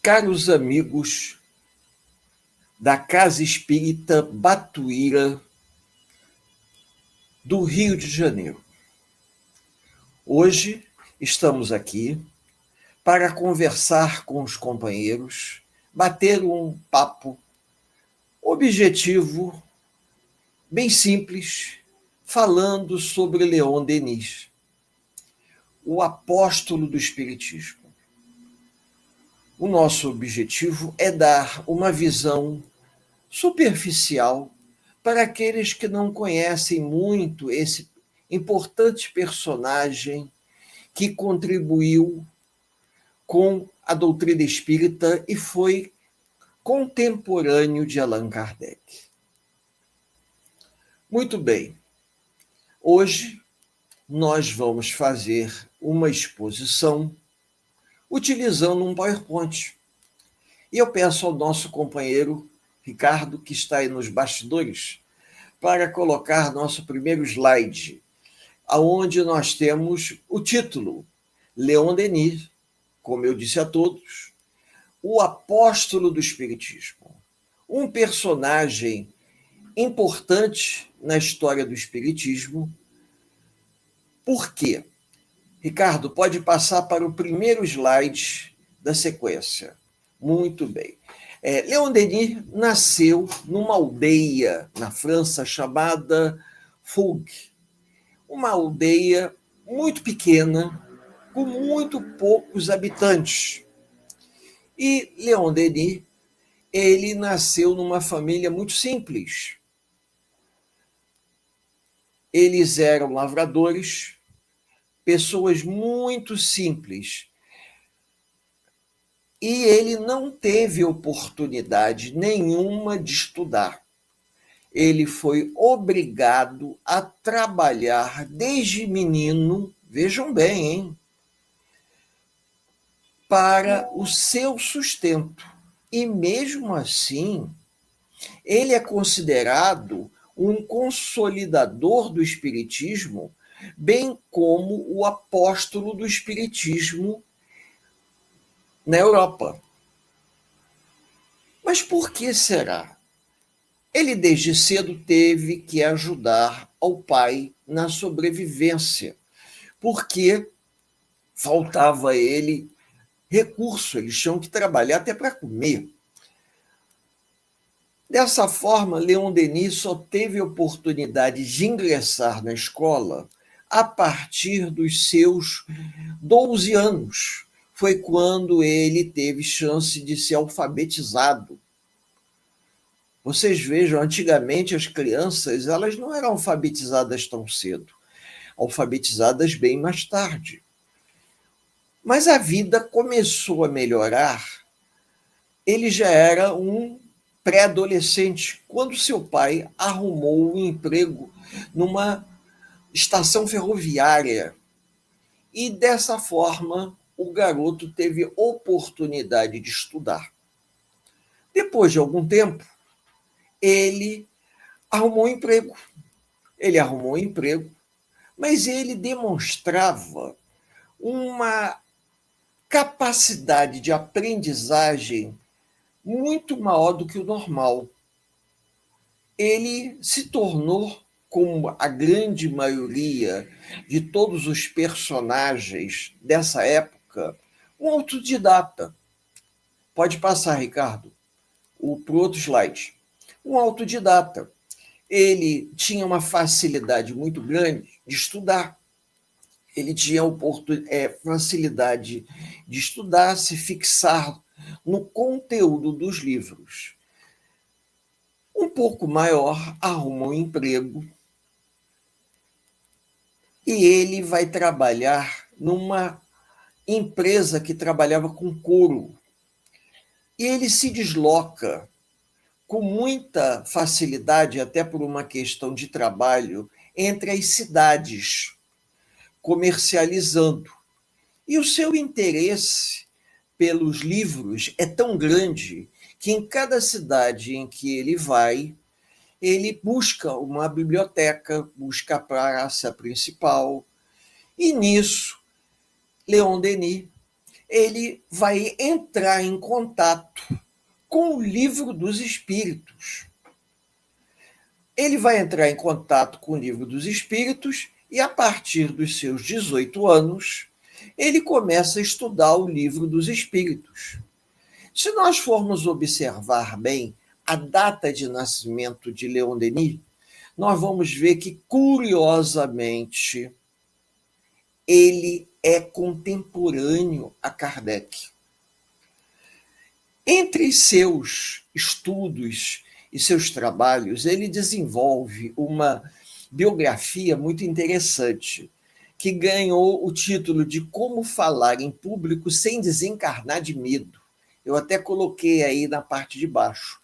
Caros amigos da Casa Espírita Batuíra do Rio de Janeiro, hoje estamos aqui para conversar com os companheiros, bater um papo objetivo, bem simples, falando sobre Leon Denis, o apóstolo do Espiritismo. O nosso objetivo é dar uma visão superficial para aqueles que não conhecem muito esse importante personagem que contribuiu com a doutrina espírita e foi contemporâneo de Allan Kardec. Muito bem, hoje nós vamos fazer uma exposição utilizando um PowerPoint. E eu peço ao nosso companheiro Ricardo, que está aí nos bastidores, para colocar nosso primeiro slide, onde nós temos o título, Leon Denis, como eu disse a todos, o apóstolo do Espiritismo. Um personagem importante na história do Espiritismo. Por quê? Ricardo, pode passar para o primeiro slide da sequência. Muito bem. Leon Denis nasceu numa aldeia na França chamada Foug, uma aldeia muito pequena, com muito poucos habitantes. E Leon Denis, ele nasceu numa família muito simples. Eles eram lavradores, pessoas muito simples. E ele não teve oportunidade nenhuma de estudar. Ele foi obrigado a trabalhar desde menino, vejam bem, hein, para o seu sustento. E mesmo assim, ele é considerado um consolidador do espiritismo, bem como o apóstolo do espiritismo na Europa. Mas por que será? Ele desde cedo teve que ajudar ao pai na sobrevivência, porque faltava a ele recurso, eles tinham que trabalhar até para comer. Dessa forma, Leon Denis só teve oportunidade de ingressar na escola a partir dos seus 12 anos. Foi quando ele teve chance de ser alfabetizado. Vocês vejam, antigamente as crianças elas não eram alfabetizadas tão cedo, alfabetizadas bem mais tarde. Mas a vida começou a melhorar. Ele já era um pré-adolescente, quando seu pai arrumou um emprego numa estação ferroviária. E dessa forma, o garoto teve oportunidade de estudar. Depois de algum tempo, ele arrumou um emprego. Mas ele demonstrava uma capacidade de aprendizagem muito maior do que o normal. Ele se tornou, como a grande maioria de todos os personagens dessa época, um autodidata. Pode passar, Ricardo, para o outro slide. Um autodidata. Ele tinha uma facilidade muito grande de estudar. Ele tinha facilidade de estudar, se fixar no conteúdo dos livros. Um pouco maior, arruma um emprego e ele vai trabalhar numa empresa que trabalhava com couro. E ele se desloca com muita facilidade, até por uma questão de trabalho, entre as cidades, comercializando. E o seu interesse pelos livros é tão grande que em cada cidade em que ele vai, ele busca uma biblioteca, busca a praça principal. E nisso, Leon Denis, ele vai entrar em contato com o livro dos espíritos. Ele vai entrar em contato com o livro dos espíritos e, a partir dos seus 18 anos, ele começa a estudar o livro dos espíritos. Se nós formos observar bem a data de nascimento de Leon Denis, nós vamos ver que, curiosamente, ele é contemporâneo a Kardec. Entre seus estudos e seus trabalhos, ele desenvolve uma biografia muito interessante, que ganhou o título de Como Falar em Público Sem Desencarnar de Medo. Eu até coloquei aí na parte de baixo.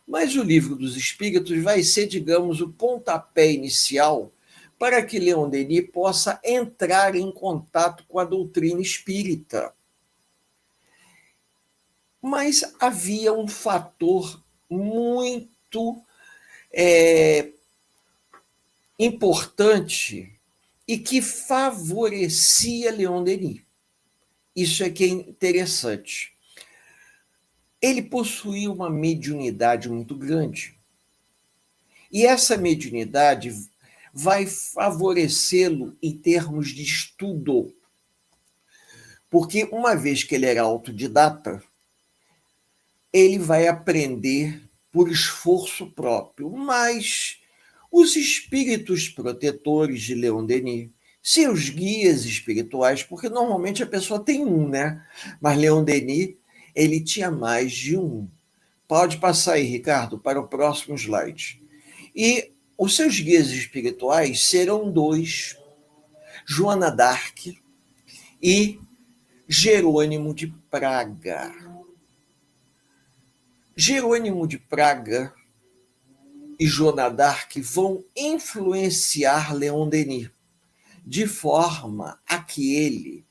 Mas o Livro dos Espíritos vai ser, digamos, o pontapé inicial para que Leon Denis possa entrar em contato com a doutrina espírita. Mas havia um fator muito importante e que favorecia Leon Denis. Isso é que é interessante. Ele possuía uma mediunidade muito grande. E essa mediunidade vai favorecê-lo em termos de estudo. Porque uma vez que ele era autodidata, ele vai aprender por esforço próprio. Mas os espíritos protetores de Leon Denis, seus guias espirituais, porque normalmente a pessoa tem um, né? Mas Leon Denis, ele tinha mais de um. Pode passar aí, Ricardo, para o próximo slide. E os seus guias espirituais serão dois, Joana d'Arc e Jerônimo de Praga. Jerônimo de Praga e Joana d'Arc vão influenciar Leon Denis, de forma a que ele,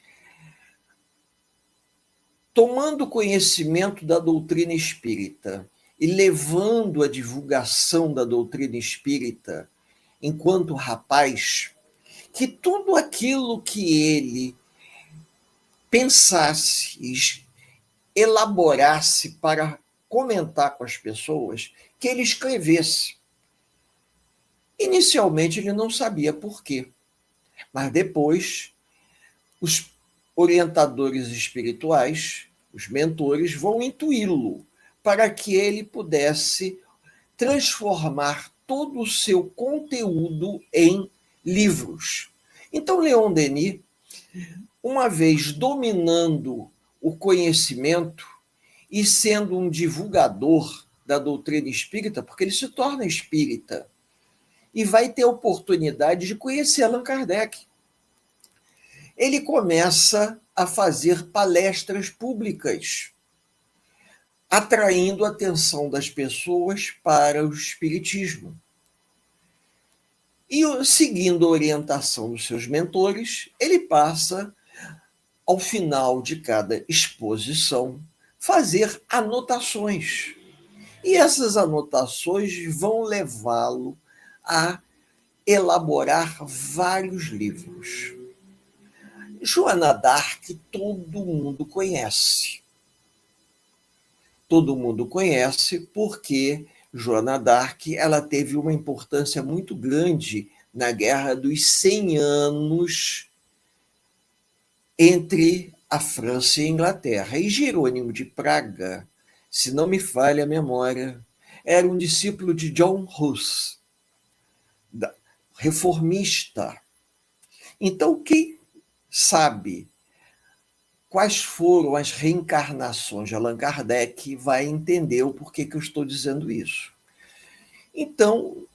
tomando conhecimento da doutrina espírita e levando a divulgação da doutrina espírita enquanto rapaz, que tudo aquilo que ele pensasse e elaborasse para comentar com as pessoas, que ele escrevesse. Inicialmente ele não sabia por quê, mas depois os orientadores espirituais, os mentores, vão intuí-lo para que ele pudesse transformar todo o seu conteúdo em livros. Então, Leon Denis, uma vez dominando o conhecimento e sendo um divulgador da doutrina espírita, porque ele se torna espírita, e vai ter a oportunidade de conhecer Allan Kardec. Ele começa a fazer palestras públicas, atraindo a atenção das pessoas para o espiritismo. E, seguindo a orientação dos seus mentores, ele passa, ao final de cada exposição, fazer anotações. E essas anotações vão levá-lo a elaborar vários livros. Joana d'Arc todo mundo conhece. Todo mundo conhece porque Joana d'Arc ela teve uma importância muito grande na Guerra dos 100 Anos entre a França e a Inglaterra. E Jerônimo de Praga, se não me falha a memória, era um discípulo de John Hus, reformista. Então, quem sabe quais foram as reencarnações de Allan Kardec vai entender o porquê que eu estou dizendo isso. Então,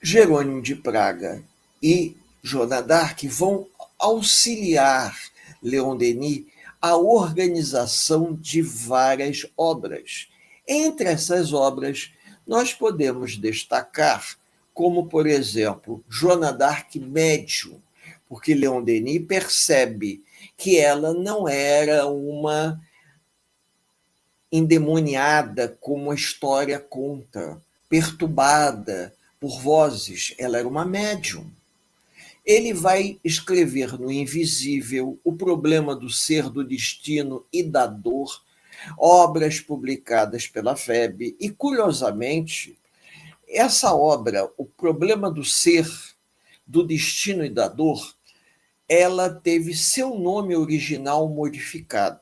Jerônimo de Praga e Joana d'Arc vão auxiliar Leon Denis a organização de várias obras. Entre essas obras, nós podemos destacar como, por exemplo, Joana d'Arc médium, porque Leon Denis percebe que ela não era uma endemoniada, como a história conta, perturbada por vozes. Ela era uma médium. Ele vai escrever no Invisível, O Problema do Ser, do Destino e da Dor, obras publicadas pela FEB, e, curiosamente, essa obra, O Problema do Ser, do Destino e da Dor, ela teve seu nome original modificado.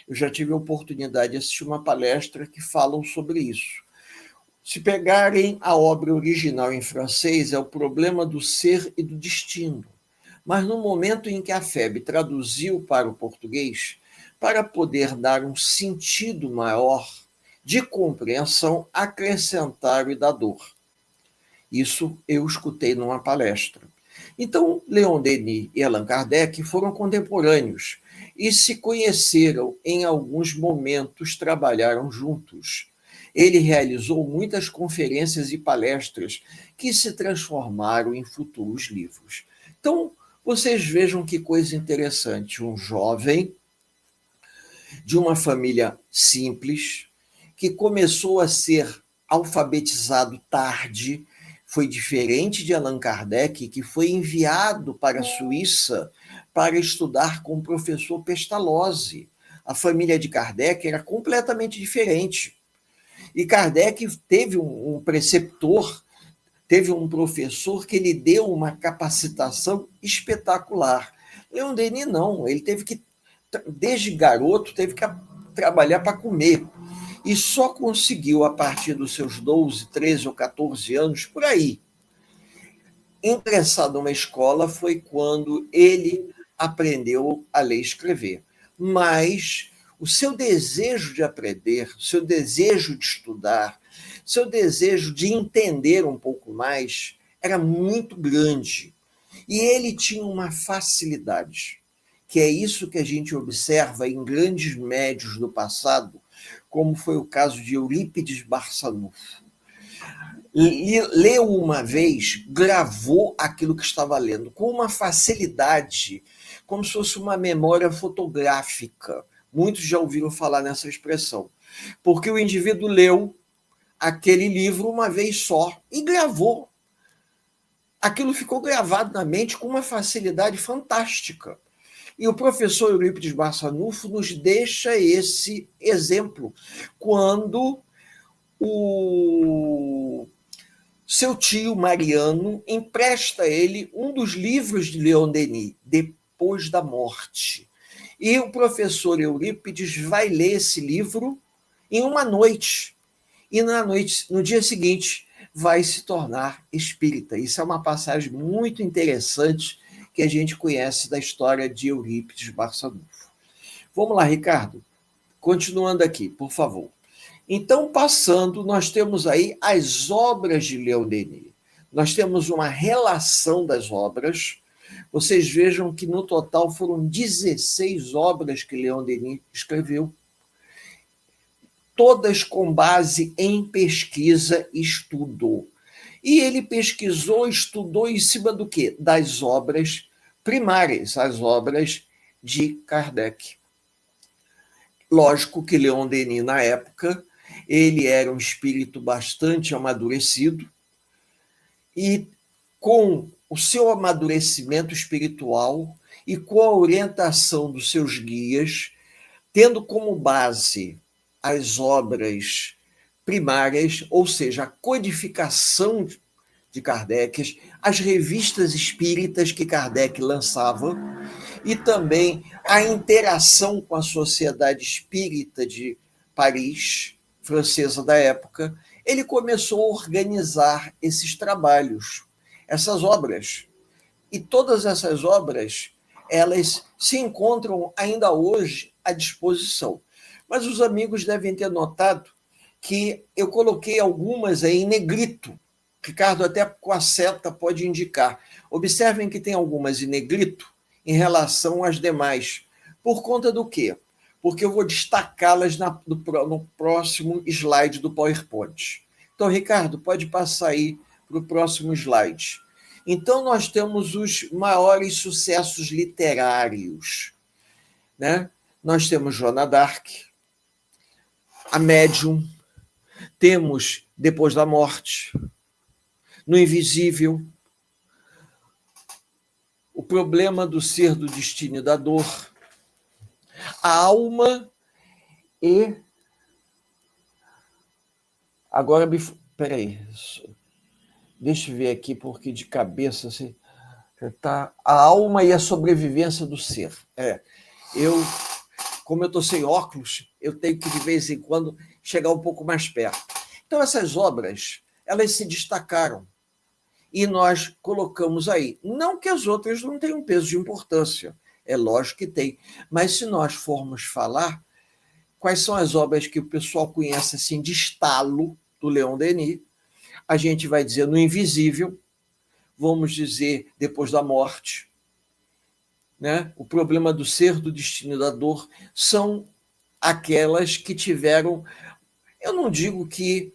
Eu já tive a oportunidade de assistir uma palestra que falam sobre isso. Se pegarem a obra original em francês, é O Problema do Ser e do Destino. Mas no momento em que a FEB traduziu para o português, para poder dar um sentido maior de compreensão, acrescentaram o da dor. Isso eu escutei numa palestra. Então, Leon Denis e Allan Kardec foram contemporâneos e se conheceram em alguns momentos, trabalharam juntos. Ele realizou muitas conferências e palestras que se transformaram em futuros livros. Então, vocês vejam que coisa interessante. Um jovem de uma família simples, que começou a ser alfabetizado tarde, foi diferente de Allan Kardec, que foi enviado para a Suíça para estudar com o professor Pestalozzi. A família de Kardec era completamente diferente. E Kardec teve um preceptor, teve um professor que lhe deu uma capacitação espetacular. Leon Denis não, ele teve que, desde garoto, teve que trabalhar para comer. E só conseguiu, a partir dos seus 12, 13 ou 14 anos, por aí, ingressar numa escola, foi quando ele aprendeu a ler e escrever. Mas o seu desejo de aprender, o seu desejo de estudar, o seu desejo de entender um pouco mais era muito grande. E ele tinha uma facilidade, que é isso que a gente observa em grandes médios do passado, como foi o caso de Eurípides Barçanufo. Leu uma vez, gravou aquilo que estava lendo, com uma facilidade, como se fosse uma memória fotográfica. Muitos já ouviram falar nessa expressão. Porque o indivíduo leu aquele livro uma vez só e gravou. Aquilo ficou gravado na mente com uma facilidade fantástica. E o professor Eurípides Barçanufo nos deixa esse exemplo, quando o seu tio Mariano empresta a ele um dos livros de Leon Denis, Depois da Morte. E o professor Eurípides vai ler esse livro em uma noite. E no dia seguinte, vai se tornar espírita. Isso é uma passagem muito interessante que a gente conhece da história de Eurípides Barçanufo. Vamos lá, Ricardo. Continuando aqui, por favor. Então, passando, nós temos aí as obras de Leon Denis. Nós temos uma relação das obras. Vocês vejam que, no total, foram 16 obras que Leon Denis escreveu, todas com base em pesquisa e estudo. E ele pesquisou, estudou em cima do quê? Das obras primárias, as obras de Kardec. Lógico que Leon Denis, na época, ele era um espírito bastante amadurecido e, com o seu amadurecimento espiritual e com a orientação dos seus guias, tendo como base as obras primárias, ou seja, a codificação de Kardec, as revistas espíritas que Kardec lançava, e também a interação com a Sociedade Espírita de Paris, francesa da época, ele começou a organizar esses trabalhos, essas obras. E todas essas obras, elas se encontram ainda hoje à disposição. Mas os amigos devem ter notado que eu coloquei algumas aí em negrito. Ricardo, até com a seta pode indicar. Observem que tem algumas em negrito em relação às demais. Por conta do quê? Porque eu vou destacá-las no próximo slide do PowerPoint. Então, Ricardo, pode passar aí para o próximo slide. Então, nós temos os maiores sucessos literários, né? Nós temos Joana d'Arc, A Médium, temos Depois da Morte, No Invisível, problema do ser, do destino e da dor, a alma e... Agora, peraí, deixa eu ver aqui, porque de cabeça assim, tá, a alma e a sobrevivência do ser. Como eu estou sem óculos, eu tenho que, de vez em quando, chegar um pouco mais perto. Então, essas obras, elas se destacaram e nós colocamos aí. Não que as outras não tenham peso de importância, é lógico que tem, mas se nós formos falar, quais são as obras que o pessoal conhece assim de estalo do Leon Denis, a gente vai dizer No Invisível, vamos dizer Depois da Morte, né? O Problema do Ser, do Destino e da Dor, são aquelas que tiveram, eu não digo que,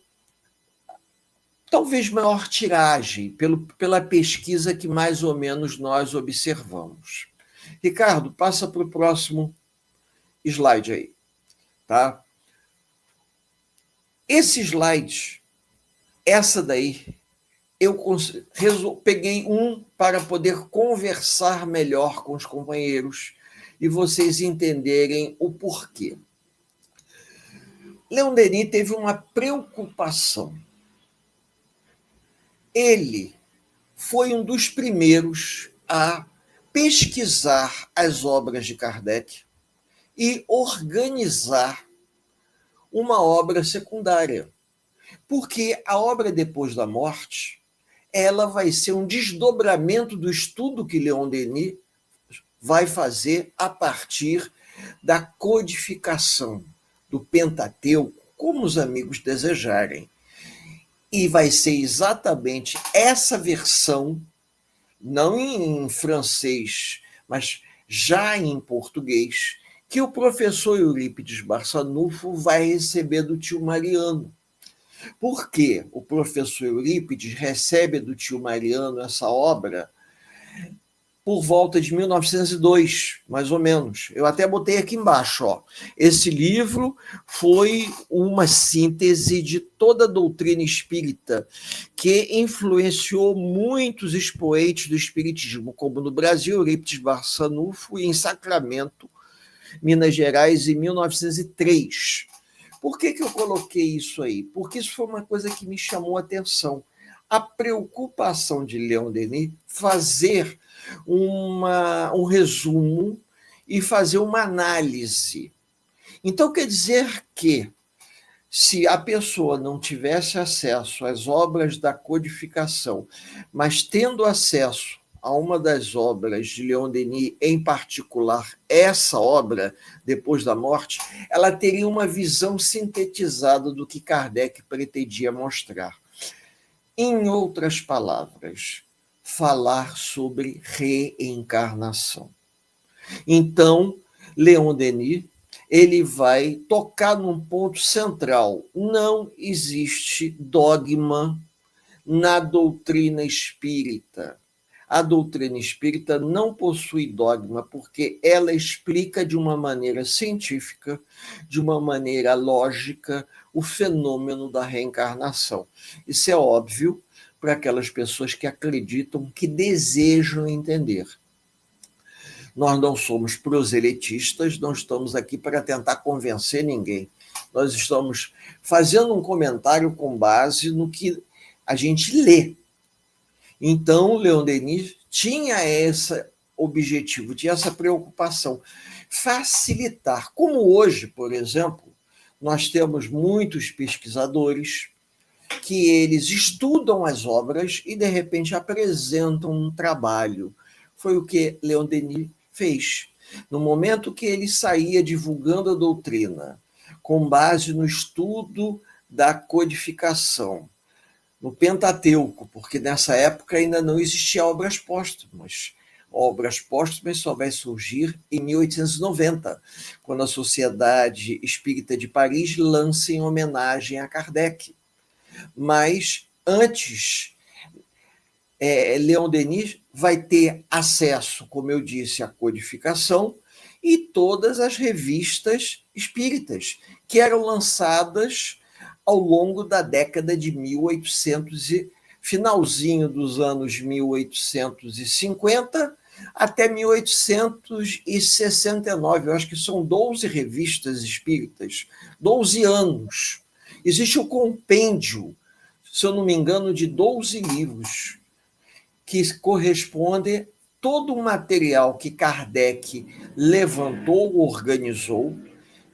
talvez maior tiragem, pela pesquisa que mais ou menos nós observamos. Ricardo, passa para o próximo slide aí, tá? Esse slide, essa daí, eu peguei um para poder conversar melhor com os companheiros e vocês entenderem o porquê. Leon Denis teve uma preocupação. Ele foi um dos primeiros a pesquisar as obras de Kardec e organizar uma obra secundária. Porque a obra Depois da Morte, ela vai ser um desdobramento do estudo que Leon Denis vai fazer a partir da codificação do Pentateuco, como os amigos desejarem. E vai ser exatamente essa versão, não em francês, mas já em português, que o professor Eurípides Barçanufo vai receber do tio Mariano. Por que o professor Eurípides recebe do tio Mariano essa obra? Por volta de 1902, mais ou menos. Eu até botei aqui embaixo. Ó. Esse livro foi uma síntese de toda a doutrina espírita que influenciou muitos expoentes do espiritismo, como no Brasil, Eurípides Barçanufo, e em Sacramento, Minas Gerais, em 1903. Por que eu coloquei isso aí? Porque isso foi uma coisa que me chamou a atenção. A preocupação de Leon Denis fazer um resumo e fazer uma análise. Então, quer dizer que, se a pessoa não tivesse acesso às obras da codificação, mas tendo acesso a uma das obras de Leon Denis, em particular essa obra, Depois da Morte, ela teria uma visão sintetizada do que Kardec pretendia mostrar. Em outras palavras, falar sobre reencarnação. Então, Leon Denis, ele vai tocar num ponto central. Não existe dogma na doutrina espírita. A doutrina espírita não possui dogma, porque ela explica de uma maneira científica, de uma maneira lógica, o fenômeno da reencarnação. Isso é óbvio para aquelas pessoas que acreditam, que desejam entender. Nós não somos proselitistas, não estamos aqui para tentar convencer ninguém. Nós estamos fazendo um comentário com base no que a gente lê. Então, Leon Denis tinha esse objetivo, tinha essa preocupação, facilitar. Como hoje, por exemplo, nós temos muitos pesquisadores que eles estudam as obras e, de repente, apresentam um trabalho. Foi o que Leon Denis fez. No momento que ele saía divulgando a doutrina, com base no estudo da codificação, no Pentateuco, porque nessa época ainda não existia obras póstumas. Obras póstumas só vai surgir em 1890, quando a Sociedade Espírita de Paris lança em homenagem a Kardec. Mas antes, Leon Denis vai ter acesso, como eu disse, à codificação e todas as revistas espíritas que eram lançadas ao longo da década de 1800, finalzinho dos anos 1850 até 1869. Eu acho que são 12 revistas espíritas, 12 anos. Existe o compêndio, se eu não me engano, de 12 livros, que corresponde todo o material que Kardec levantou, organizou.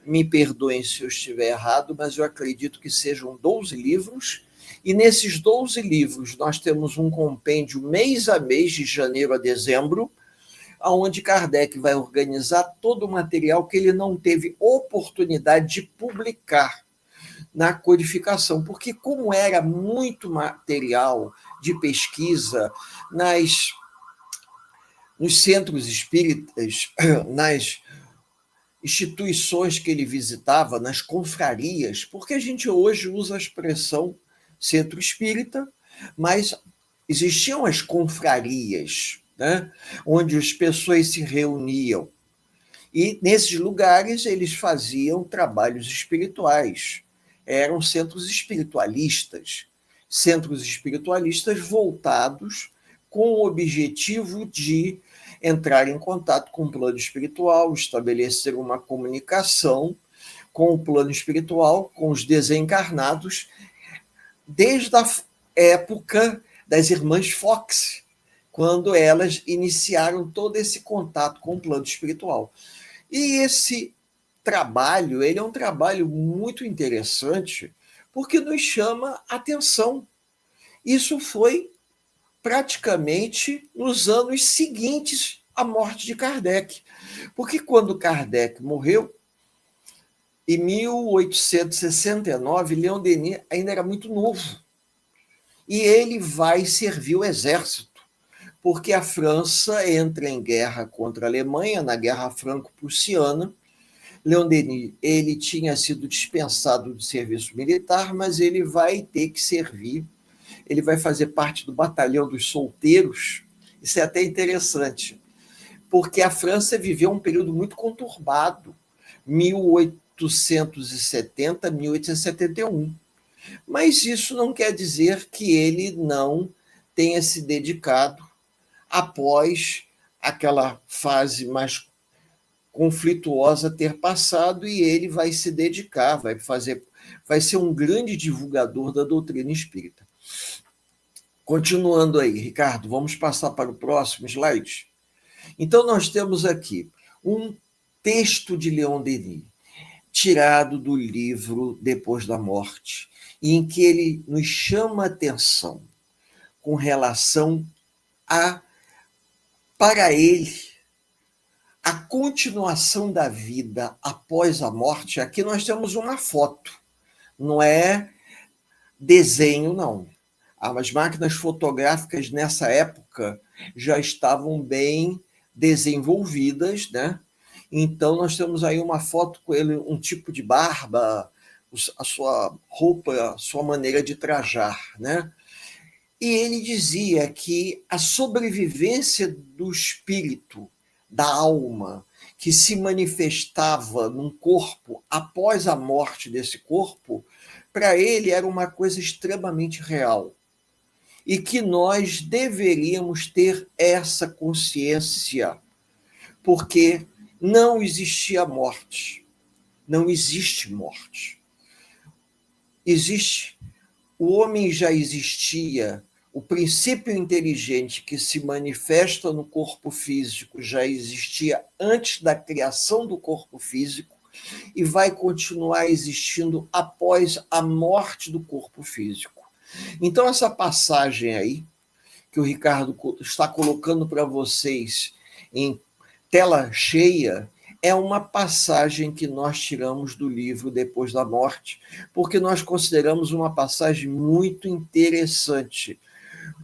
Me perdoem se eu estiver errado, mas eu acredito que sejam 12 livros, e nesses 12 livros nós temos um compêndio mês a mês, de janeiro a dezembro, onde Kardec vai organizar todo o material que ele não teve oportunidade de publicar na codificação, porque como era muito material de pesquisa nos centros espíritas, nas instituições que ele visitava, nas confrarias, porque a gente hoje usa a expressão centro espírita, mas existiam as confrarias, né, onde as pessoas se reuniam. E nesses lugares eles faziam trabalhos espirituais. Eram centros espiritualistas voltados com o objetivo de entrar em contato com o plano espiritual, estabelecer uma comunicação com o plano espiritual, com os desencarnados, desde a época das irmãs Fox, quando elas iniciaram todo esse contato com o plano espiritual. E esse trabalho, ele é um trabalho muito interessante, porque nos chama atenção. Isso foi praticamente nos anos seguintes à morte de Kardec. Porque quando Kardec morreu, em 1869, Leon Denis ainda era muito novo. E ele vai servir o exército, porque a França entra em guerra contra a Alemanha, na Guerra Franco-Prussiana. Leon Denis, ele tinha sido dispensado do serviço militar, mas ele vai ter que servir, ele vai fazer parte do batalhão dos solteiros. Isso é até interessante, porque a França viveu um período muito conturbado, 1870, 1871. Mas isso não quer dizer que ele não tenha se dedicado, após aquela fase mais conflituosa ter passado, e ele vai se dedicar, vai ser um grande divulgador da doutrina espírita. Continuando aí, Ricardo, vamos passar para o próximo slide. Então, nós temos aqui um texto de Leon Denis, tirado do livro Depois da Morte, em que ele nos chama a atenção com relação para ele, a continuação da vida após a morte. Aqui nós temos uma foto, não é desenho, não. As máquinas fotográficas nessa época já estavam bem desenvolvidas, né? Então nós temos aí uma foto com ele, um tipo de barba, a sua roupa, a sua maneira de trajar, né? E ele dizia que a sobrevivência do espírito, da alma, que se manifestava num corpo após a morte desse corpo, para ele era uma coisa extremamente real. E que nós deveríamos ter essa consciência, porque não existia morte. Não existe morte. Existe. O homem já existia, o princípio inteligente que se manifesta no corpo físico já existia antes da criação do corpo físico e vai continuar existindo após a morte do corpo físico. Então, essa passagem aí, que o Ricardo está colocando para vocês em tela cheia, é uma passagem que nós tiramos do livro Depois da Morte, porque nós consideramos uma passagem muito interessante.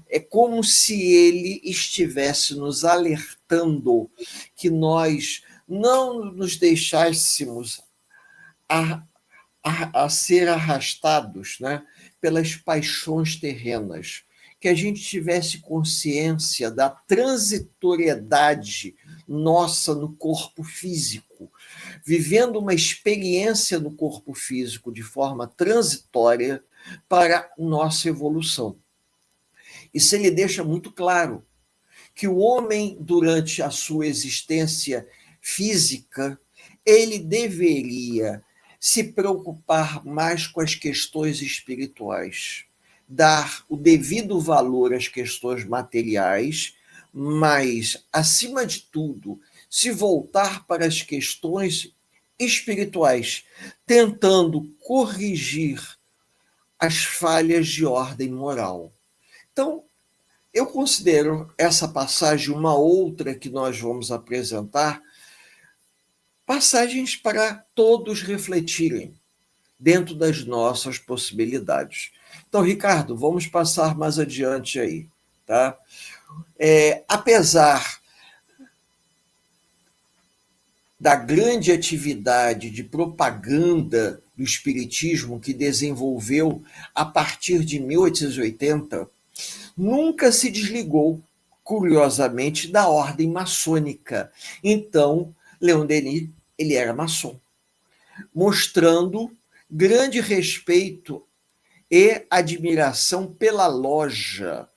É como se ele estivesse nos alertando que nós não nos deixássemos a ser arrastados, né, pelas paixões terrenas, que a gente tivesse consciência da transitoriedade nossa no corpo físico, vivendo uma experiência no corpo físico de forma transitória para nossa evolução. Isso ele deixa muito claro, que o homem, durante a sua existência física, ele deveria se preocupar mais com as questões espirituais, dar o devido valor às questões materiais, mas, acima de tudo, se voltar para as questões espirituais, tentando corrigir as falhas de ordem moral. Então, eu considero essa passagem, uma outra que nós vamos apresentar, passagens para todos refletirem dentro das nossas possibilidades. Então, Ricardo, vamos passar mais adiante aí, tá? Apesar da grande atividade de propaganda do espiritismo que desenvolveu a partir de 1880, nunca se desligou, curiosamente, da ordem maçônica. Então, Leon Denis, ele era maçom, mostrando grande respeito e admiração pela loja,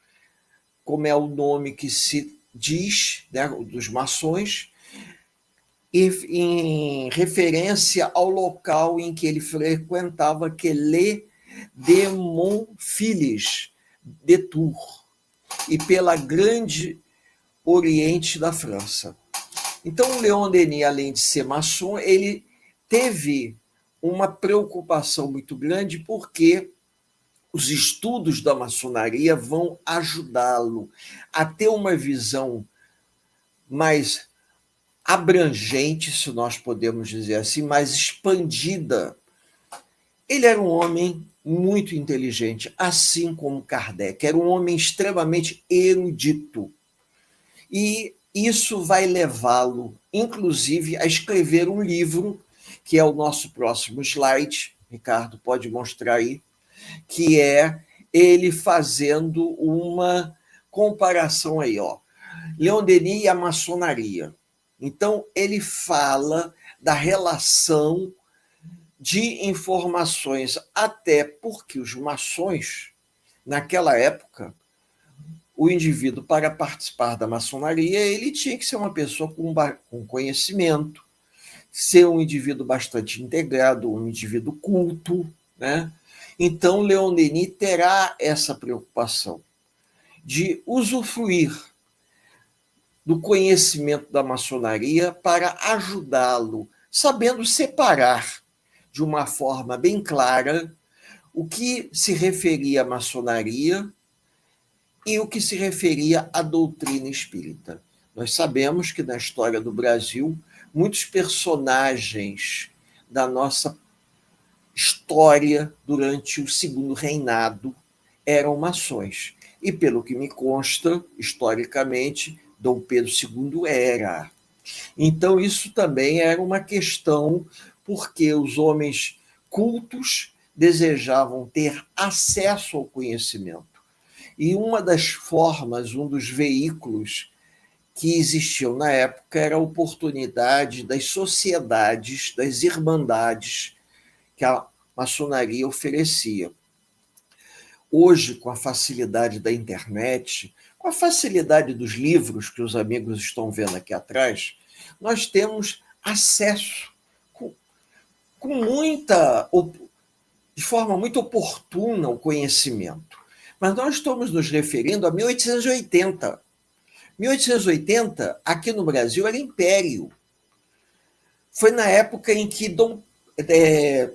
como é o nome que se diz, né, dos maçons, em referência ao local em que ele frequentava, que é Les de Montfils de Tours, e pela grande oriente da França. Então, Leon Denis, além de ser maçom, ele teve uma preocupação muito grande, porque os estudos da maçonaria vão ajudá-lo a ter uma visão mais abrangente, se nós podemos dizer assim, mais expandida. Ele era um homem muito inteligente, assim como Kardec. Era um homem extremamente erudito. E isso vai levá-lo, inclusive, a escrever um livro, que é o nosso próximo slide. Ricardo, pode mostrar aí, que é ele fazendo uma comparação aí, ó. Leon Denis e a maçonaria. Então, ele fala da relação de informações, até porque os maçons, naquela época, o indivíduo, para participar da maçonaria, ele tinha que ser uma pessoa com conhecimento, ser um indivíduo bastante integrado, um indivíduo culto, né? Então, Leon Denis terá essa preocupação de usufruir do conhecimento da maçonaria para ajudá-lo, sabendo separar de uma forma bem clara o que se referia à maçonaria e o que se referia à doutrina espírita. Nós sabemos que na história do Brasil, muitos personagens da nossa história durante o segundo reinado eram maçons. E, pelo que me consta, historicamente, Dom Pedro II era. Então, isso também era uma questão, porque os homens cultos desejavam ter acesso ao conhecimento. E uma das formas, um dos veículos que existiam na época era a oportunidade das sociedades, das irmandades que a maçonaria oferecia. Hoje, com a facilidade da internet, com a facilidade dos livros que os amigos estão vendo aqui atrás, nós temos acesso com muita, de forma muito oportuna ao conhecimento. Mas nós estamos nos referindo a 1880. 1880, aqui no Brasil, era império. Foi na época em que Dr.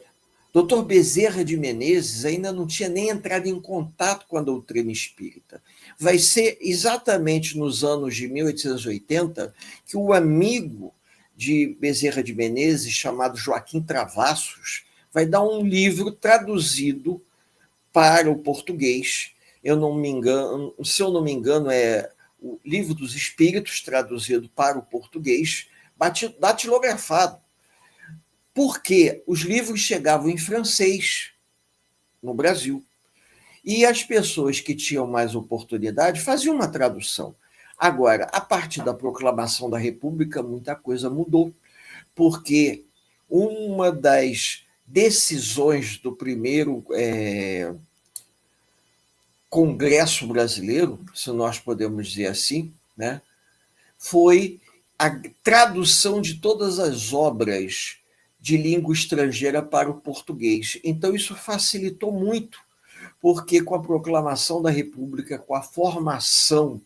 Bezerra de Menezes ainda não tinha nem entrado em contato com a doutrina espírita. Vai ser exatamente nos anos de 1880 que o amigo de Bezerra de Menezes, chamado Joaquim Travassos, vai dar um livro traduzido para o português. Eu não me engano, se eu não me engano, é o Livro dos Espíritos, traduzido para o português, datilografado, porque os livros chegavam em francês no Brasil. E as pessoas que tinham mais oportunidade faziam uma tradução. Agora, a partir da proclamação da República, muita coisa mudou, porque uma das decisões do primeiro Congresso Brasileiro, se nós podemos dizer assim, né, foi a tradução de todas as obras de língua estrangeira para o português. Então, isso facilitou muito, porque com a proclamação da República, com a formação,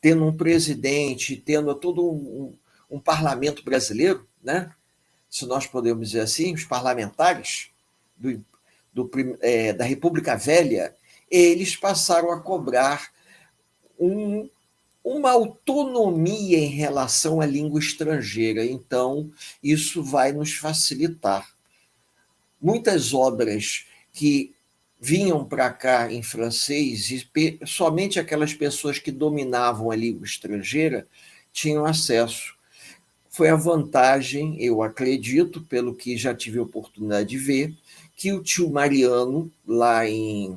tendo um presidente, tendo todo um parlamento brasileiro, né, se nós podemos dizer assim, os parlamentares do, da República Velha, eles passaram a cobrar uma autonomia em relação à língua estrangeira. Então, isso vai nos facilitar. Muitas obras que vinham para cá em francês, e somente aquelas pessoas que dominavam a língua estrangeira tinham acesso. Foi a vantagem, eu acredito, pelo que já tive a oportunidade de ver, que o tio Mariano, lá em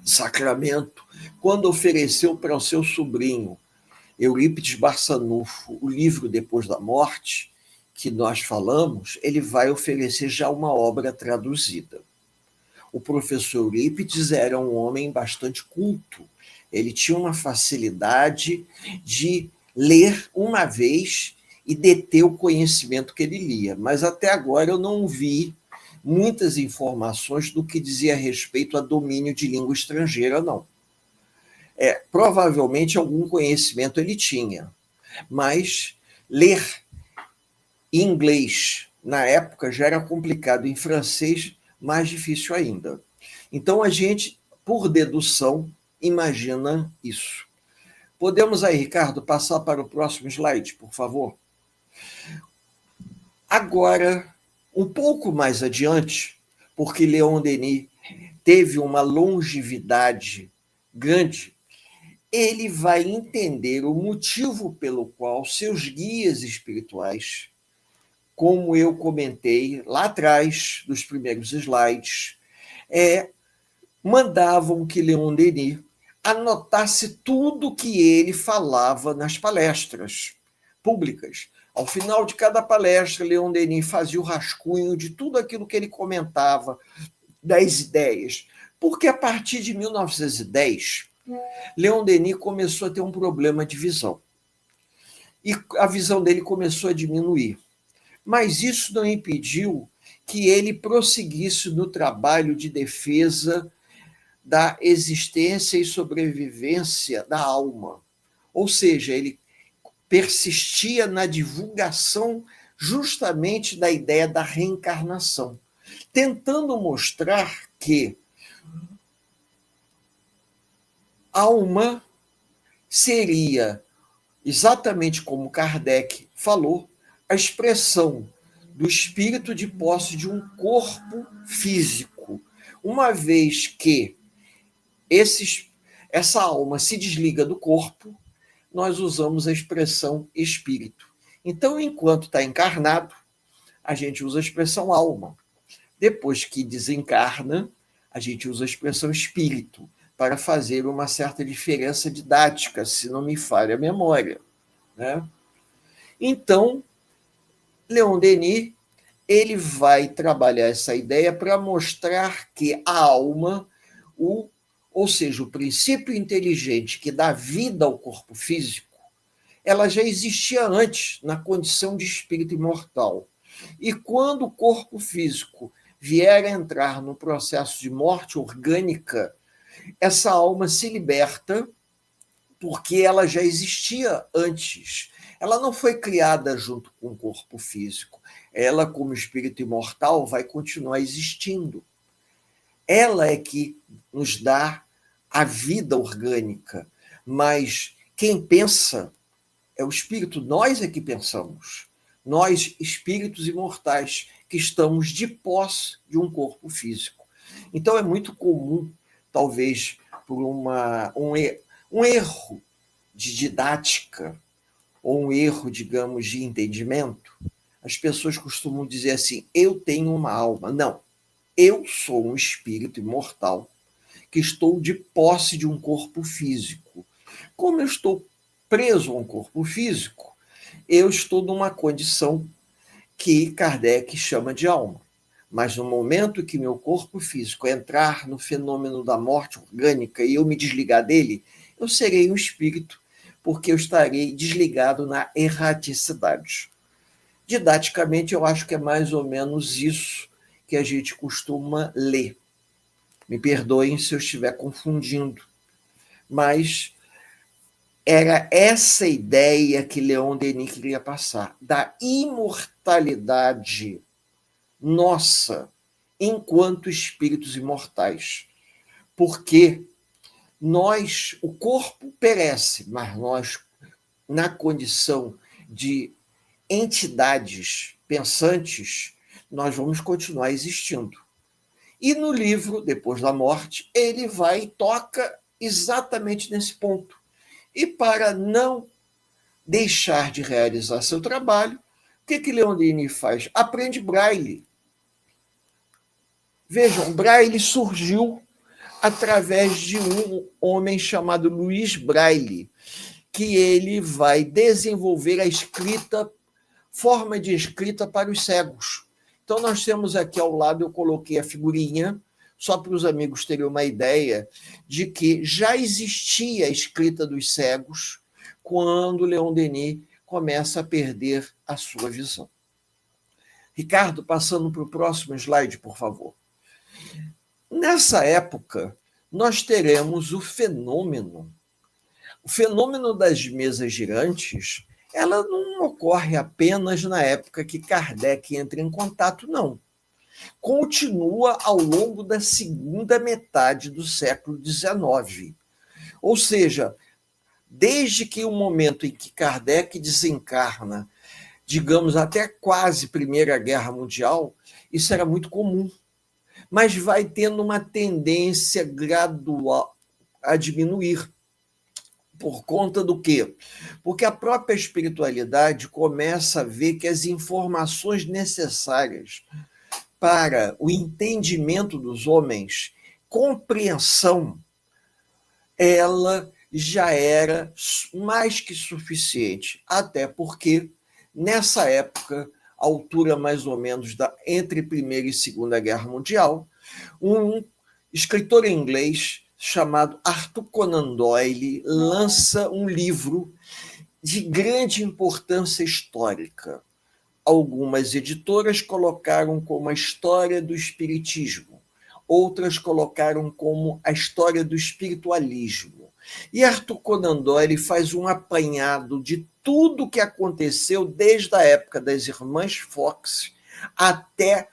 Sacramento, quando ofereceu para o seu sobrinho Eurípides Barçanufo o livro Depois da Morte, que nós falamos, ele vai oferecer já uma obra traduzida. O professor Eurípides era um homem bastante culto. Ele tinha uma facilidade de ler uma vez e deter o conhecimento que ele lia. Mas até agora eu não vi muitas informações do que dizia respeito a domínio de língua estrangeira, não. Provavelmente algum conhecimento ele tinha, mas ler em inglês na época já era complicado, em francês mais difícil ainda. Então a gente, por dedução, imagina isso. Podemos aí, Ricardo, passar para o próximo slide, por favor? Agora, um pouco mais adiante, porque Leon Denis teve uma longevidade grande, ele vai entender o motivo pelo qual seus guias espirituais, como eu comentei lá atrás, dos primeiros slides, mandavam que Leon Denis anotasse tudo que ele falava nas palestras públicas. Ao final de cada palestra, Leon Denis fazia o rascunho de tudo aquilo que ele comentava, das ideias. Porque a partir de 1910, Leon Denis começou a ter um problema de visão. E a visão dele começou a diminuir. Mas isso não impediu que ele prosseguisse no trabalho de defesa da existência e sobrevivência da alma. Ou seja, ele persistia na divulgação justamente da ideia da reencarnação, tentando mostrar que a alma seria, exatamente como Kardec falou, a expressão do espírito de posse de um corpo físico. Uma vez que essa alma se desliga do corpo, nós usamos a expressão espírito. Então, enquanto está encarnado, a gente usa a expressão alma. Depois que desencarna, a gente usa a expressão espírito, para fazer uma certa diferença didática, se não me falha a memória, né? Então, Leon Denis, ele vai trabalhar essa ideia para mostrar que a alma, ou seja, o princípio inteligente que dá vida ao corpo físico, ela já existia antes, na condição de espírito imortal. E quando o corpo físico vier a entrar no processo de morte orgânica, essa alma se liberta porque ela já existia antes. Ela não foi criada junto com o corpo físico. Ela, como espírito imortal, vai continuar existindo. Ela é que nos dá a vida orgânica. Mas quem pensa é o espírito, nós é que pensamos. Nós, espíritos imortais, que estamos de posse de um corpo físico. Então é muito comum, talvez por um erro de didática, ou um erro, digamos, de entendimento, as pessoas costumam dizer assim: eu tenho uma alma. Não, eu sou um espírito imortal que estou de posse de um corpo físico. Como eu estou preso a um corpo físico, eu estou numa condição que Kardec chama de alma. Mas no momento que meu corpo físico entrar no fenômeno da morte orgânica e eu me desligar dele, eu serei um espírito, porque eu estarei desligado na erraticidade. Didaticamente, eu acho que é mais ou menos isso que a gente costuma ler. Me perdoem se eu estiver confundindo, mas era essa ideia que Leon Denis queria passar, da imortalidade nossa enquanto espíritos imortais. Porque nós, o corpo perece, mas nós, na condição de entidades pensantes, nós vamos continuar existindo. E no livro, Depois da Morte, ele vai e toca exatamente nesse ponto. E para não deixar de realizar seu trabalho, o que Leon Denis faz? Aprende Braille. Vejam, Braille surgiu através de um homem chamado Luiz Braille, que ele vai desenvolver a escrita, forma de escrita para os cegos. Então, nós temos aqui ao lado, eu coloquei a figurinha, só para os amigos terem uma ideia de que já existia a escrita dos cegos quando Leon Denis começa a perder a sua visão. Ricardo, passando para o próximo slide, por favor. Nessa época, nós teremos o fenômeno das mesas girantes. Ela não ocorre apenas na época que Kardec entra em contato, não. Continua ao longo da segunda metade do século XIX. Ou seja, desde que o momento em que Kardec desencarna, digamos até quase Primeira Guerra Mundial, isso era muito comum. Mas vai tendo uma tendência gradual a diminuir. Por conta do quê? Porque a própria espiritualidade começa a ver que as informações necessárias para o entendimento dos homens, compreensão, ela já era mais que suficiente. Até porque, nessa época, altura mais ou menos entre Primeira e Segunda Guerra Mundial, um escritor inglês chamado Arthur Conan Doyle lança um livro de grande importância histórica. Algumas editoras colocaram como a história do espiritismo, outras colocaram como a história do espiritualismo. E Arthur Conan Doyle faz um apanhado de tudo o que aconteceu desde a época das irmãs Fox até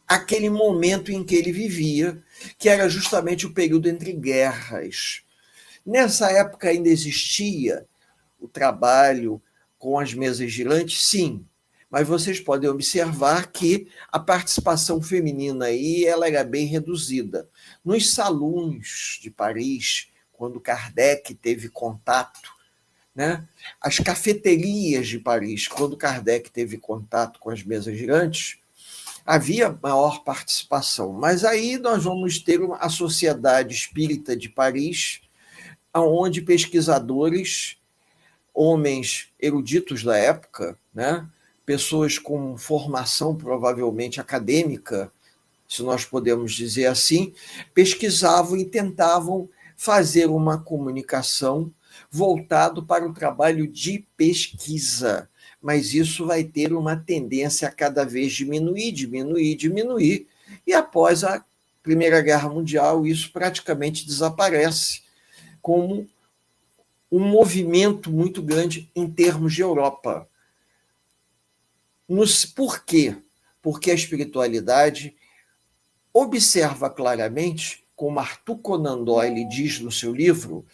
aquele momento em que ele vivia, que era justamente o período entre guerras. Nessa época ainda existia o trabalho com as mesas girantes, sim, mas vocês podem observar que a participação feminina aí ela era bem reduzida. Nos salões de Paris, quando Kardec teve contato, né? As cafeterias de Paris, quando Kardec teve contato com as mesas girantes, havia maior participação. Mas aí nós vamos ter a Sociedade Espírita de Paris, onde pesquisadores, homens eruditos da época, né, pessoas com formação provavelmente acadêmica, se nós podemos dizer assim, pesquisavam e tentavam fazer uma comunicação voltado para o trabalho de pesquisa. Mas isso vai ter uma tendência a cada vez diminuir. E após a Primeira Guerra Mundial, isso praticamente desaparece como um movimento muito grande em termos de Europa. Por quê? Porque a espiritualidade observa claramente, como Arthur Conan Doyle diz no seu livro,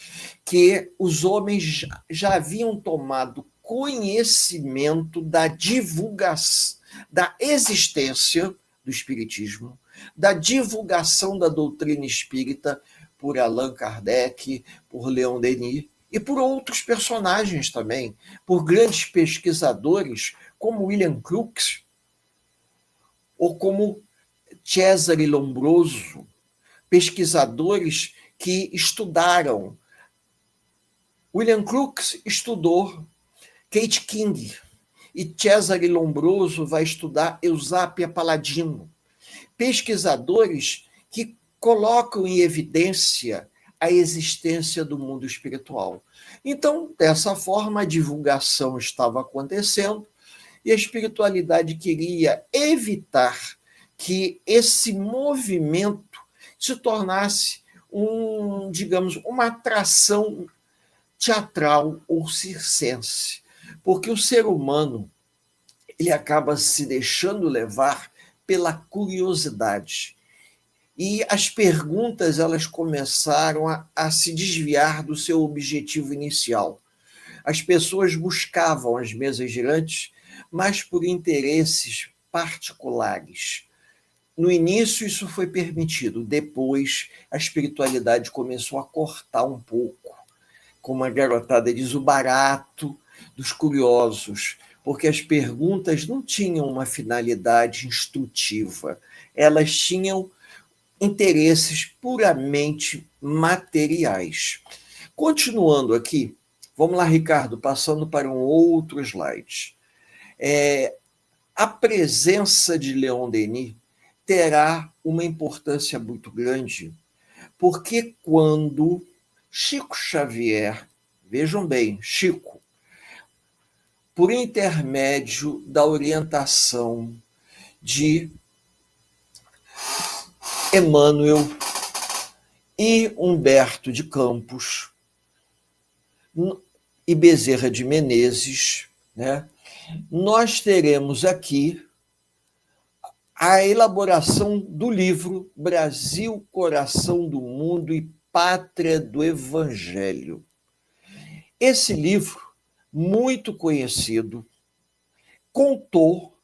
que os homens já haviam tomado conhecimento da divulgação, da existência do espiritismo, da divulgação da doutrina espírita por Allan Kardec, por Leon Denis e por outros personagens também, por grandes pesquisadores como William Crookes ou como Cesare Lombroso, pesquisadores que estudaram. William Crookes estudou Kate King e Cesare Lombroso vai estudar Eusápia Palladino. Pesquisadores que colocam em evidência a existência do mundo espiritual. Então, dessa forma, a divulgação estava acontecendo e a espiritualidade queria evitar que esse movimento se tornasse digamos, uma atração teatral ou circense, porque o ser humano ele acaba se deixando levar pela curiosidade. E as perguntas elas começaram a se desviar do seu objetivo inicial. As pessoas buscavam as mesas girantes, mas por interesses particulares. No início, isso foi permitido. Depois, a espiritualidade começou a cortar um pouco. Como a garotada diz, o barato dos curiosos, porque as perguntas não tinham uma finalidade instrutiva. Elas tinham interesses puramente materiais. Continuando aqui, vamos lá, Ricardo, passando para um outro slide. A presença de Leon Denis terá uma importância muito grande, porque quando Chico Xavier, vejam bem, Chico, por intermédio da orientação de Emmanuel e Humberto de Campos e Bezerra de Menezes, né, nós teremos aqui a elaboração do livro Brasil, Coração do Mundo e Pátria do Evangelho. Esse livro, muito conhecido, contou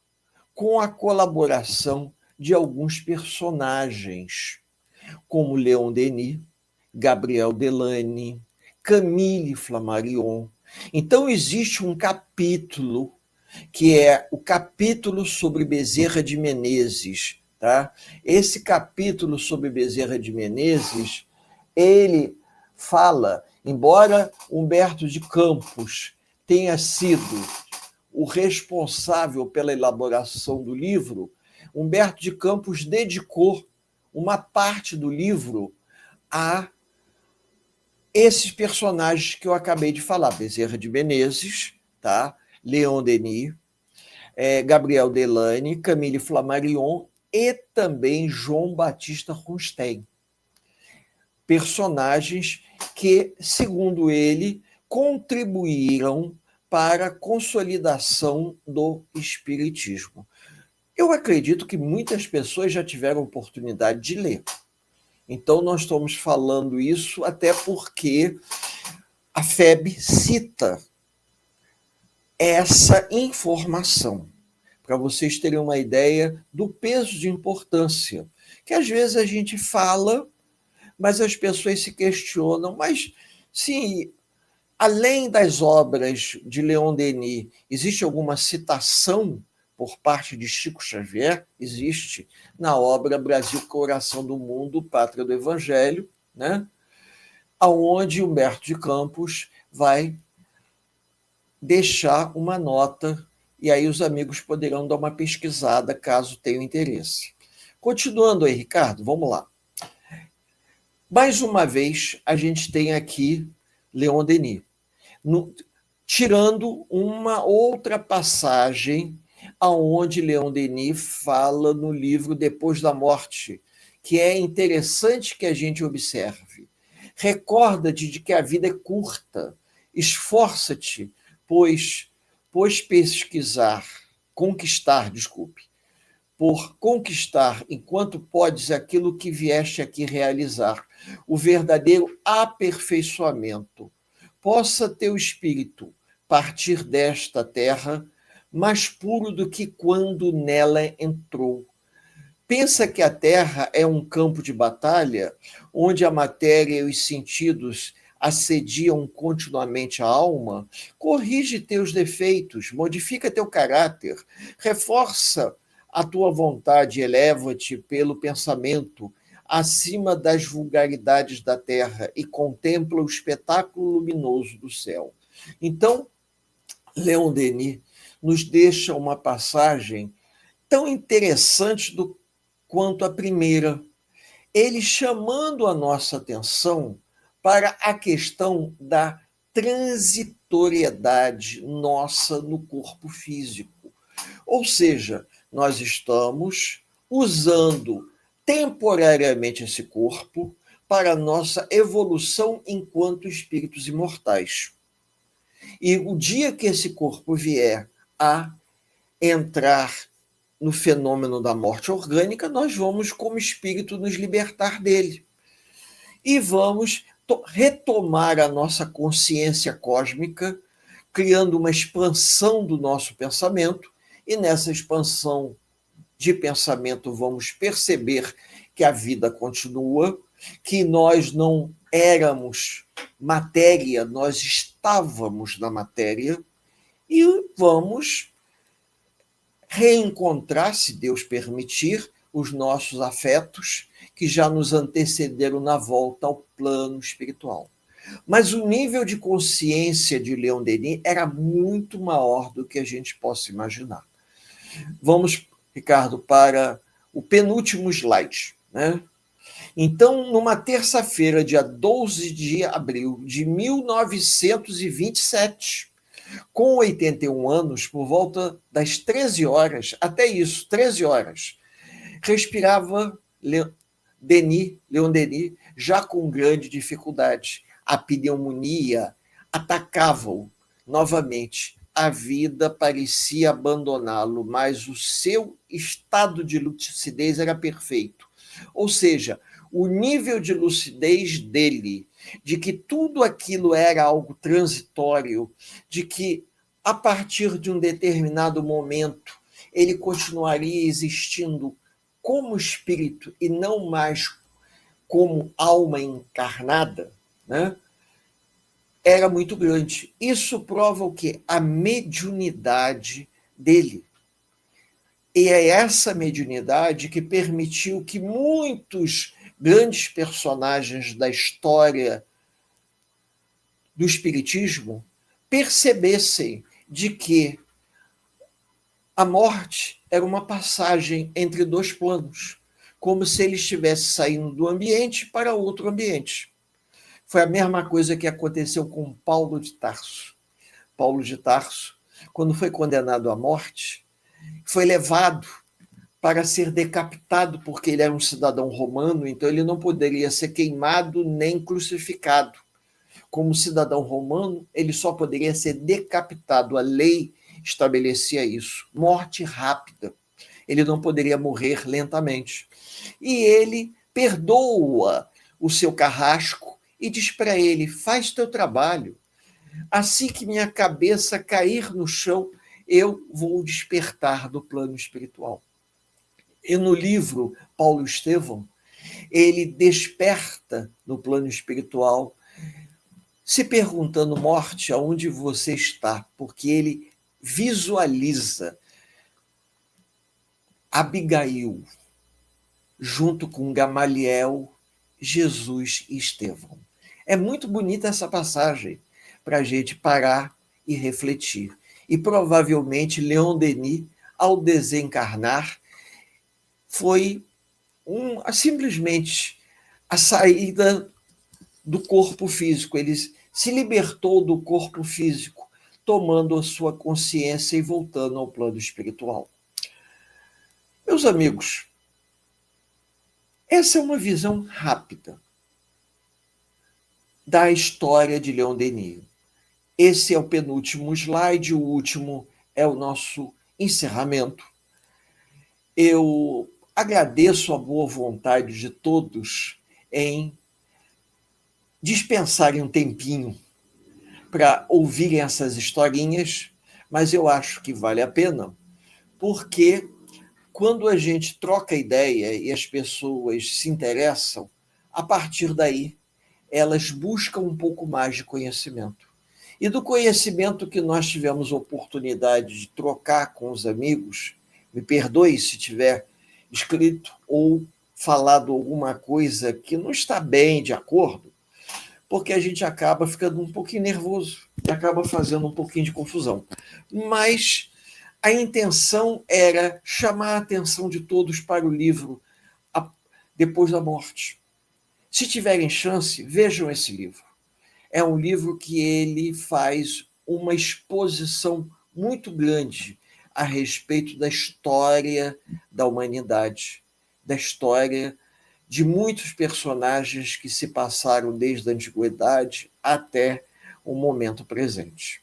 com a colaboração de alguns personagens, como Leon Denis, Gabriel Delany, Camille Flammarion. Então, existe um capítulo, que é o capítulo sobre Bezerra de Menezes. Tá? Esse capítulo sobre Bezerra de Menezes, ele fala, embora Humberto de Campos tenha sido o responsável pela elaboração do livro, Humberto de Campos dedicou uma parte do livro a esses personagens que eu acabei de falar, Bezerra de Menezes, tá? Leon Denis, Gabriel Delany, Camille Flammarion e também João Batista Rothstein. Personagens que, segundo ele, contribuíram para a consolidação do espiritismo. Eu acredito que muitas pessoas já tiveram oportunidade de ler. Então, nós estamos falando isso até porque a FEB cita essa informação, para vocês terem uma ideia do peso de importância, que às vezes a gente fala, mas as pessoas se questionam, mas se além das obras de Leon Denis, existe alguma citação por parte de Chico Xavier? Existe na obra Brasil, Coração do Mundo, Pátria do Evangelho, né? Onde Humberto de Campos vai deixar uma nota, e aí os amigos poderão dar uma pesquisada, caso tenham interesse. Continuando aí, Ricardo, vamos lá. Mais uma vez, a gente tem aqui Leon Denis, tirando uma outra passagem aonde Leon Denis fala no livro Depois da Morte, que é interessante que a gente observe. Recorda-te de que a vida é curta, esforça-te, pois por conquistar enquanto podes aquilo que vieste aqui realizar, o verdadeiro aperfeiçoamento. Possa teu espírito partir desta terra mais puro do que quando nela entrou. Pensa que a terra é um campo de batalha onde a matéria e os sentidos assediam continuamente a alma? Corrige teus defeitos, modifica teu caráter, reforça a tua vontade, eleva-te pelo pensamento acima das vulgaridades da terra e contempla o espetáculo luminoso do céu. Então, Leon Denis nos deixa uma passagem tão interessante quanto a primeira, ele chamando a nossa atenção para a questão da transitoriedade nossa no corpo físico. Ou seja, nós estamos usando temporariamente esse corpo para a nossa evolução enquanto espíritos imortais. E o dia que esse corpo vier a entrar no fenômeno da morte orgânica, nós vamos, como espírito, nos libertar dele. E vamos retomar a nossa consciência cósmica, criando uma expansão do nosso pensamento, e nessa expansão de pensamento vamos perceber que a vida continua, que nós não éramos matéria, nós estávamos na matéria, e vamos reencontrar, se Deus permitir, os nossos afetos que já nos antecederam na volta ao plano espiritual. Mas o nível de consciência de Leon Denis era muito maior do que a gente possa imaginar. Vamos, Ricardo, para o penúltimo slide, né? Então, numa terça-feira, dia 12 de abril de 1927, com 81 anos, por volta das 13 horas, até isso, 13 horas, respirava Leon Denis, já com grande dificuldade. A pneumonia atacava-o novamente. A vida parecia abandoná-lo, mas o seu estado de lucidez era perfeito. Ou seja, o nível de lucidez dele, de que tudo aquilo era algo transitório, de que a partir de um determinado momento ele continuaria existindo como espírito e não mais como alma encarnada, né? Era muito grande. Isso prova o quê? A mediunidade dele. E é essa mediunidade que permitiu que muitos grandes personagens da história do espiritismo percebessem de que a morte era uma passagem entre dois planos, como se ele estivesse saindo do ambiente para outro ambiente. Foi a mesma coisa que aconteceu com Paulo de Tarso. Paulo de Tarso, quando foi condenado à morte, foi levado para ser decapitado, porque ele era um cidadão romano, então ele não poderia ser queimado nem crucificado. Como cidadão romano, ele só poderia ser decapitado. A lei estabelecia isso. Morte rápida. Ele não poderia morrer lentamente. E ele perdoa o seu carrasco e diz para ele: faz teu trabalho. Assim que minha cabeça cair no chão, eu vou despertar do plano espiritual. E no livro Paulo Estevão, ele desperta no plano espiritual, se perguntando: morte, aonde você está? Porque ele visualiza Abigail junto com Gamaliel, Jesus e Estevão. É muito bonita essa passagem para a gente parar e refletir. E provavelmente Leon Denis, ao desencarnar, foi simplesmente a saída do corpo físico. Ele se libertou do corpo físico, tomando a sua consciência e voltando ao plano espiritual. Meus amigos, essa é uma visão rápida da história de Leon Denis. Esse é o penúltimo slide, o último é o nosso encerramento. Eu agradeço a boa vontade de todos em dispensarem um tempinho para ouvirem essas historinhas, mas eu acho que vale a pena, porque quando a gente troca ideia e as pessoas se interessam, a partir daí elas buscam um pouco mais de conhecimento. E do conhecimento que nós tivemos oportunidade de trocar com os amigos, me perdoe se tiver escrito ou falado alguma coisa que não está bem de acordo, porque a gente acaba ficando um pouquinho nervoso e acaba fazendo um pouquinho de confusão. Mas a intenção era chamar a atenção de todos para o livro Depois da Morte. Se tiverem chance, vejam esse livro. É um livro que ele faz uma exposição muito grande a respeito da história da humanidade, da história de muitos personagens que se passaram desde a antiguidade até o momento presente.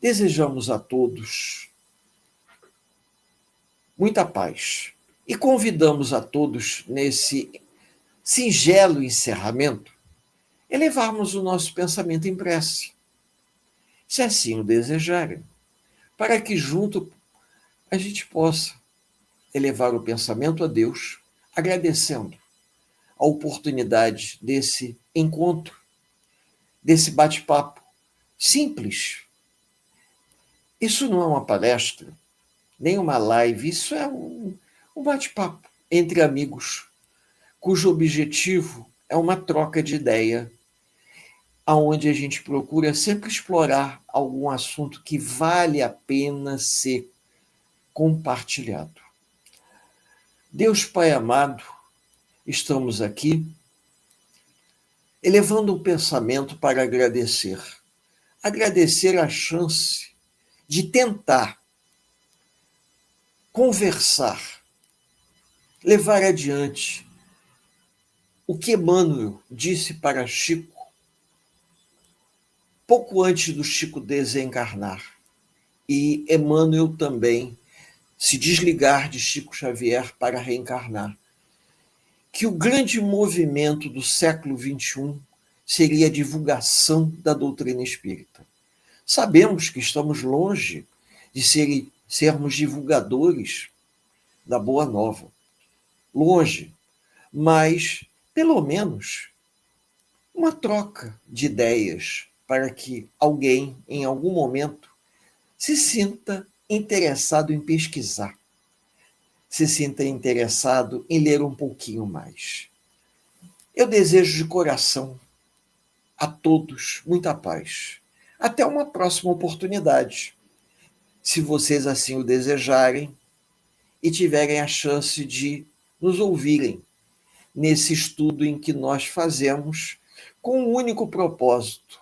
Desejamos a todos muita paz e convidamos a todos, nesse singelo encerramento, elevarmos o nosso pensamento em prece, se assim o desejarem, para que junto a gente possa elevar o pensamento a Deus, agradecendo a oportunidade desse encontro, desse bate-papo simples. Isso não é uma palestra, nem uma live, isso é um bate-papo entre amigos, cujo objetivo é uma troca de ideia, aonde a gente procura sempre explorar algum assunto que vale a pena ser compartilhado. Deus Pai amado, estamos aqui elevando o pensamento para agradecer. Agradecer a chance de tentar conversar, levar adiante o que Emmanuel disse para Chico pouco antes do Chico desencarnar. E Emmanuel também se desligar de Chico Xavier para reencarnar. Que o grande movimento do século XXI seria a divulgação da doutrina espírita. Sabemos que estamos longe de sermos divulgadores da Boa Nova. Longe, mas, pelo menos, uma troca de ideias para que alguém, em algum momento, se sinta interessado em pesquisar, se sinta interessado em ler um pouquinho mais. Eu desejo de coração a todos muita paz. Até uma próxima oportunidade, se vocês assim o desejarem e tiverem a chance de nos ouvirem nesse estudo em que nós fazemos com o único propósito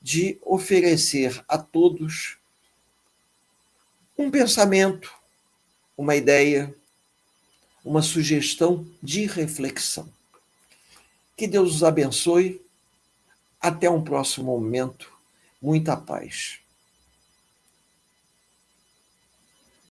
de oferecer a todos um pensamento, uma ideia, uma sugestão de reflexão. Que Deus os abençoe. Até um próximo momento. Muita paz.